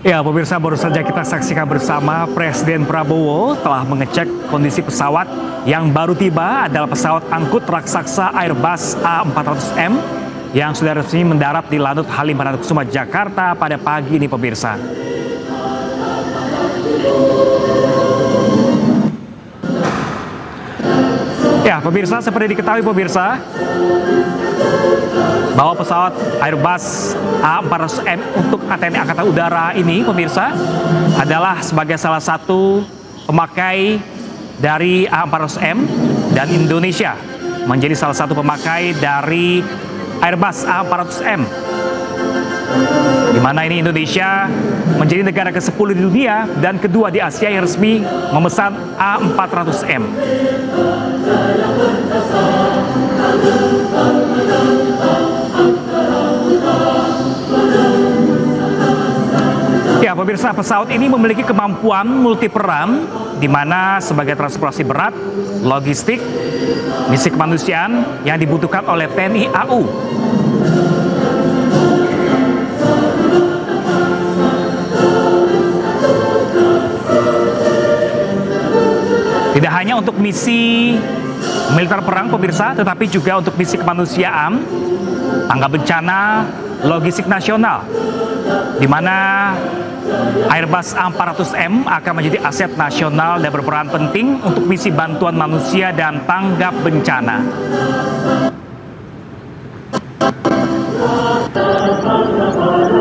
Ya, pemirsa, baru saja kita saksikan bersama Presiden Prabowo telah mengecek kondisi pesawat yang baru tiba adalah pesawat angkut raksasa Airbus A400M yang sudah resmi mendarat di Lanut Halim Perdana Kusuma, Jakarta pada pagi ini, pemirsa. Ya, pemirsa, seperti diketahui pemirsa, bahwa pesawat Airbus A400M untuk TNI Angkatan Udara ini, pemirsa, adalah sebagai salah satu pemakai dari A400M dan Indonesia menjadi salah satu pemakai dari Airbus A400M, di mana ini Indonesia menjadi negara ke-10 di dunia dan kedua di Asia yang resmi memesan A400M. Ya, pemirsa, pesawat ini memiliki kemampuan multiperan, di mana sebagai transportasi berat, logistik, misi kemanusiaan yang dibutuhkan oleh TNI AU. Tidak hanya untuk misi militer perang, pemirsa, tetapi juga untuk misi kemanusiaan, tanggap bencana, logistik nasional, di mana Airbus A400M akan menjadi aset nasional dan berperan penting untuk misi bantuan manusia dan tanggap bencana.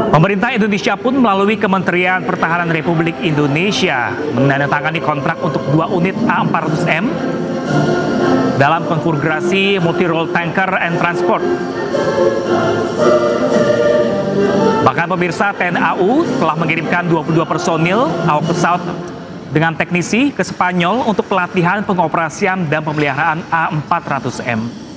Pemerintah Indonesia pun melalui Kementerian Pertahanan Republik Indonesia menandatangani kontrak untuk 2 unit A400M dalam konfigurasi multi-role tanker and transport. Bahkan pemirsa, TNI AU telah mengirimkan 22 personil awak pesawat dengan teknisi ke Spanyol untuk pelatihan pengoperasian dan pemeliharaan A400M.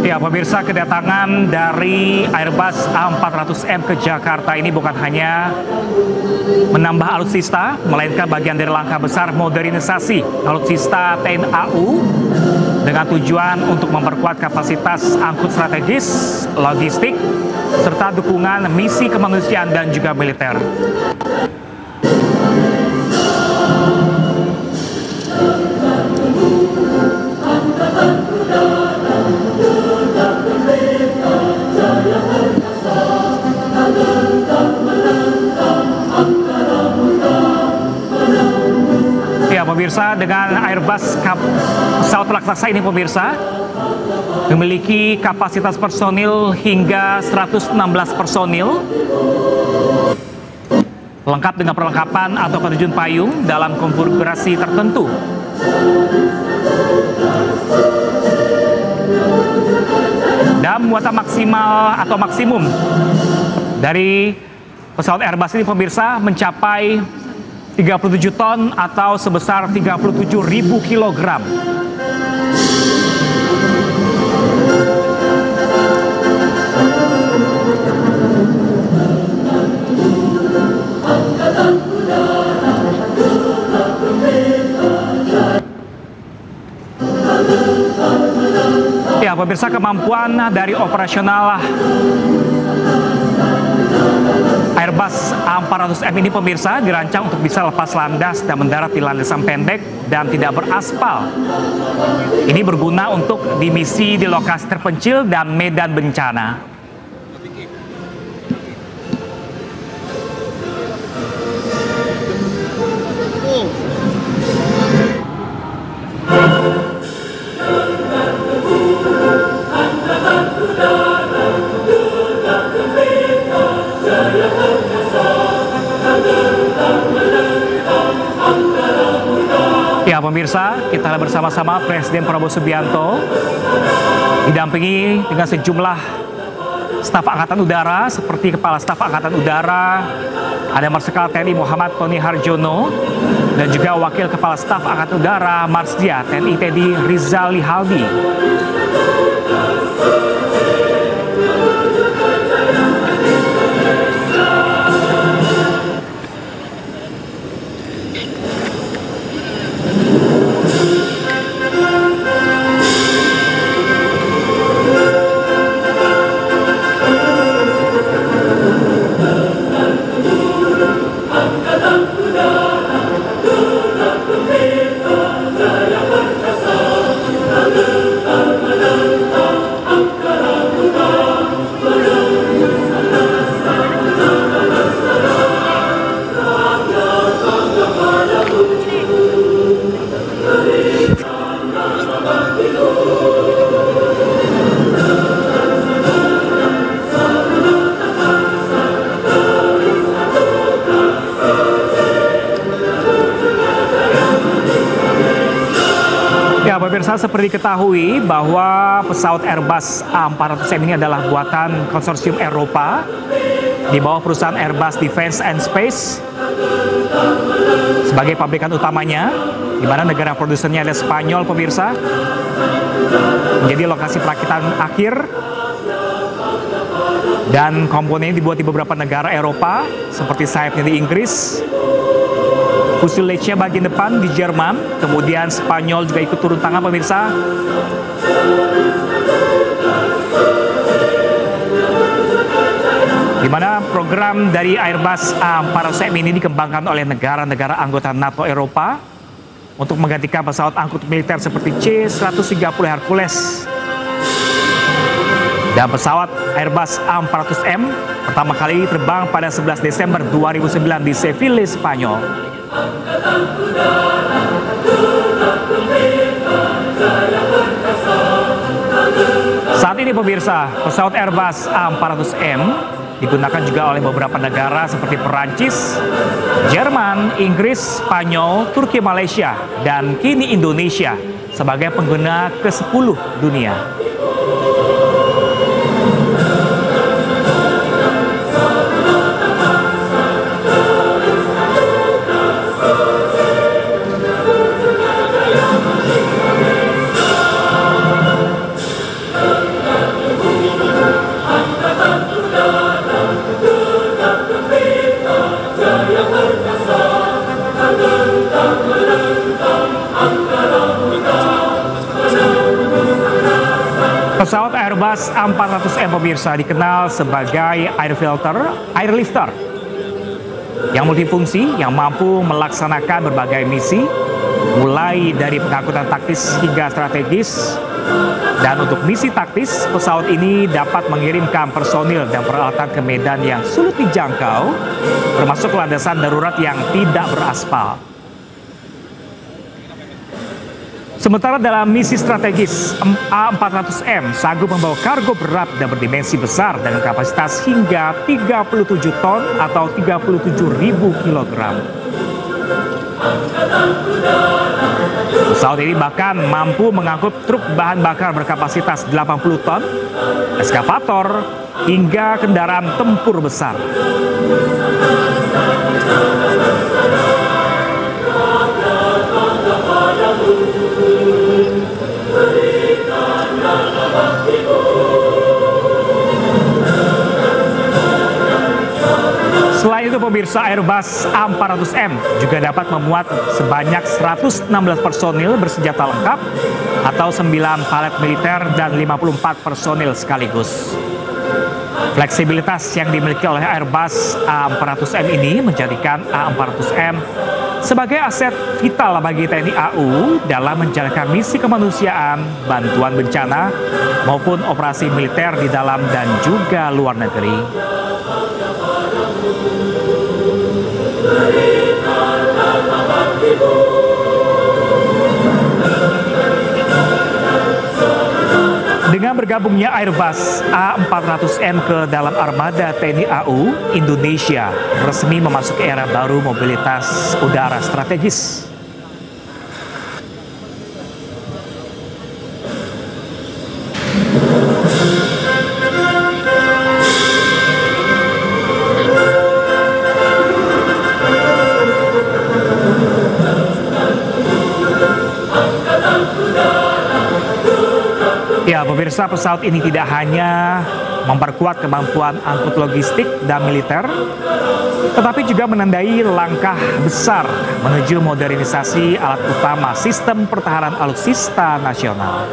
Ya, pemirsa, kedatangan dari Airbus A400M ke Jakarta ini bukan hanya menambah alutsista, melainkan bagian dari langkah besar modernisasi alutsista TNI AU dengan tujuan untuk memperkuat kapasitas angkut strategis, logistik, serta dukungan misi kemanusiaan dan juga militer. Ya, pemirsa, dengan Airbus pesawat raksasa ini, pemirsa, memiliki kapasitas personil hingga 116 personil, lengkap dengan perlengkapan atau penerjun payung dalam konfigurasi tertentu. Dan muatan maksimal atau maksimum dari pesawat Airbus ini, pemirsa, mencapai 37 ton atau sebesar 37.000 kilogram. Ya, pemirsa, Pemirsa, kemampuan dari operasional Airbus A400M ini pemirsa dirancang untuk bisa lepas landas dan mendarat di landasan pendek dan tidak beraspal. Ini berguna untuk di misi di lokasi terpencil dan medan bencana. Ya pemirsa, kita bersama-sama Presiden Prabowo Subianto didampingi dengan sejumlah staf Angkatan Udara seperti Kepala Staf Angkatan Udara, ada Marsikal TNI Muhammad Tony Harjono, dan juga Wakil Kepala Staf Angkatan Udara Marsdia TNI Teddy Rizali Halbi. Ya pemirsa, seperti diketahui bahwa pesawat Airbus A400M ini adalah buatan konsorsium Eropa di bawah perusahaan Airbus Defence and Space sebagai pabrikan utamanya, di mana negara produsennya ada Spanyol pemirsa, menjadi lokasi perakitan akhir, dan komponennya dibuat di beberapa negara Eropa seperti sayapnya di Inggris, fuselage-nya bagian depan di Jerman, kemudian Spanyol juga ikut turun tangan pemirsa. Di mana program dari Airbus A400M ini dikembangkan oleh negara-negara anggota NATO Eropa untuk menggantikan pesawat angkut militer seperti C-130 Hercules. Dan pesawat Airbus A400M pertama kali terbang pada 11 Desember 2009 di Seville, Spanyol. Saat ini pemirsa, pesawat Airbus A400M digunakan juga oleh beberapa negara seperti Perancis, Jerman, Inggris, Spanyol, Turki, Malaysia, dan kini Indonesia sebagai pengguna ke-10 dunia. Pesawat Airbus A400M pemirsa dikenal sebagai airlifter yang multifungsi yang mampu melaksanakan berbagai misi, mulai dari pengangkutan taktis hingga strategis. Dan untuk misi taktis, pesawat ini dapat mengirimkan personil dan peralatan ke medan yang sulit dijangkau, termasuk landasan darurat yang tidak beraspal. Sementara dalam misi strategis, A400M sanggup membawa kargo berat dan berdimensi besar dengan kapasitas hingga 37 ton atau 37.000 kilogram. Pesawat ini bahkan mampu mengangkut truk bahan bakar berkapasitas 80 ton, eskavator, hingga kendaraan tempur besar. Selain itu pemirsa, Airbus A400M juga dapat memuat sebanyak 116 personil bersenjata lengkap atau 9 palet militer dan 54 personil sekaligus. Fleksibilitas yang dimiliki oleh Airbus A400M ini menjadikan A400M sebagai aset vital bagi TNI AU dalam menjalankan misi kemanusiaan, bantuan bencana, maupun operasi militer di dalam dan juga luar negeri. Dengan bergabungnya Airbus A400M ke dalam armada TNI AU, Indonesia resmi memasuki era baru mobilitas udara strategis. Ya, pemirsa, pesawat ini tidak hanya memperkuat kemampuan angkut logistik dan militer, tetapi juga menandai langkah besar menuju modernisasi alat utama sistem pertahanan alutsista nasional.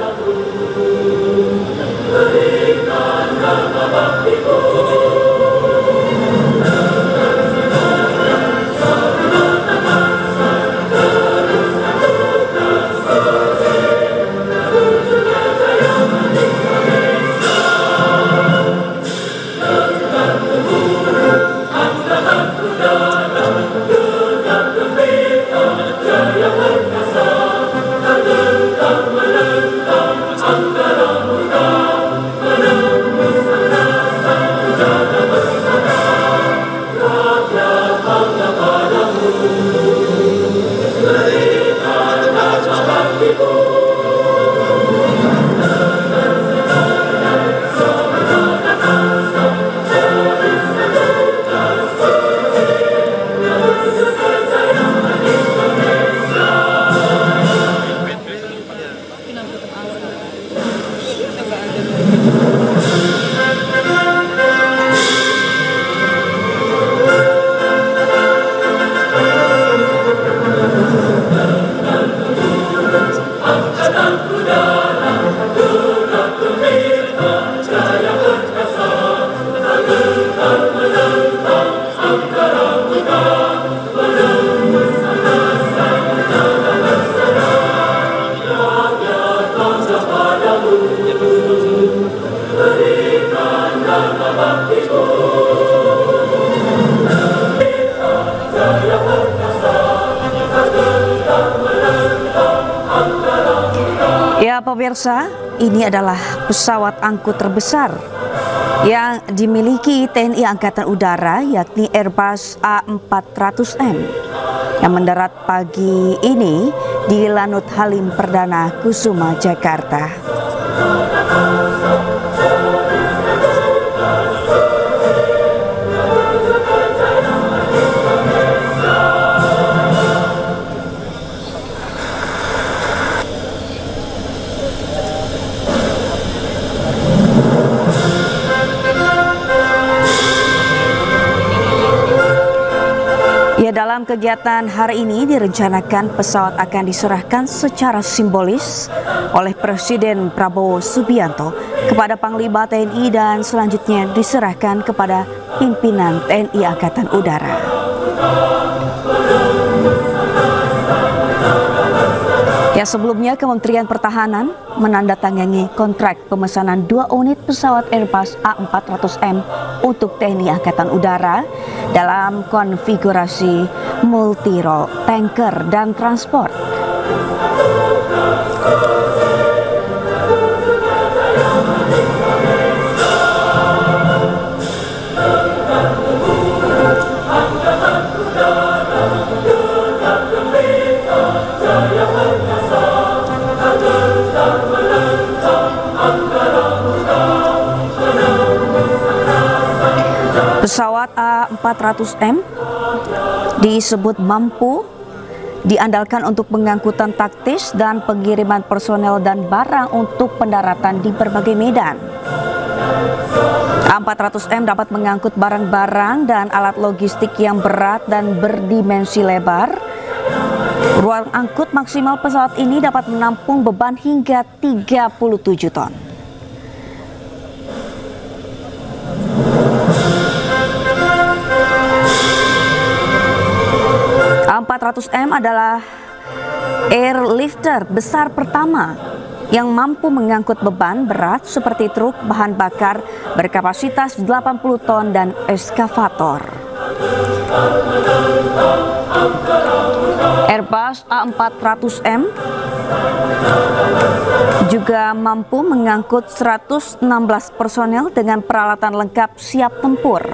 Ya pemirsa, ini adalah pesawat angkut terbesar yang dimiliki TNI Angkatan Udara, yakni Airbus A400M yang mendarat pagi ini di Lanut Halim Perdana Kusuma, Jakarta. Ya, dalam kegiatan hari ini direncanakan pesawat akan diserahkan secara simbolis oleh Presiden Prabowo Subianto kepada Panglima TNI dan selanjutnya diserahkan kepada pimpinan TNI Angkatan Udara. Ya, sebelumnya Kementerian Pertahanan menandatangani kontrak pemesanan 2 unit pesawat Airbus A400M untuk TNI Angkatan Udara dalam konfigurasi multi-role, tanker, dan transport. Pesawat A400M disebut mampu diandalkan untuk pengangkutan taktis dan pengiriman personel dan barang untuk pendaratan di berbagai medan. A400M dapat mengangkut barang-barang dan alat logistik yang berat dan berdimensi lebar. Ruang angkut maksimal pesawat ini dapat menampung beban hingga 37 ton. A400M adalah airlifter besar pertama yang mampu mengangkut beban berat seperti truk bahan bakar berkapasitas 80 ton dan eskavator. Airbus A400M juga mampu mengangkut 116 personel dengan peralatan lengkap siap tempur.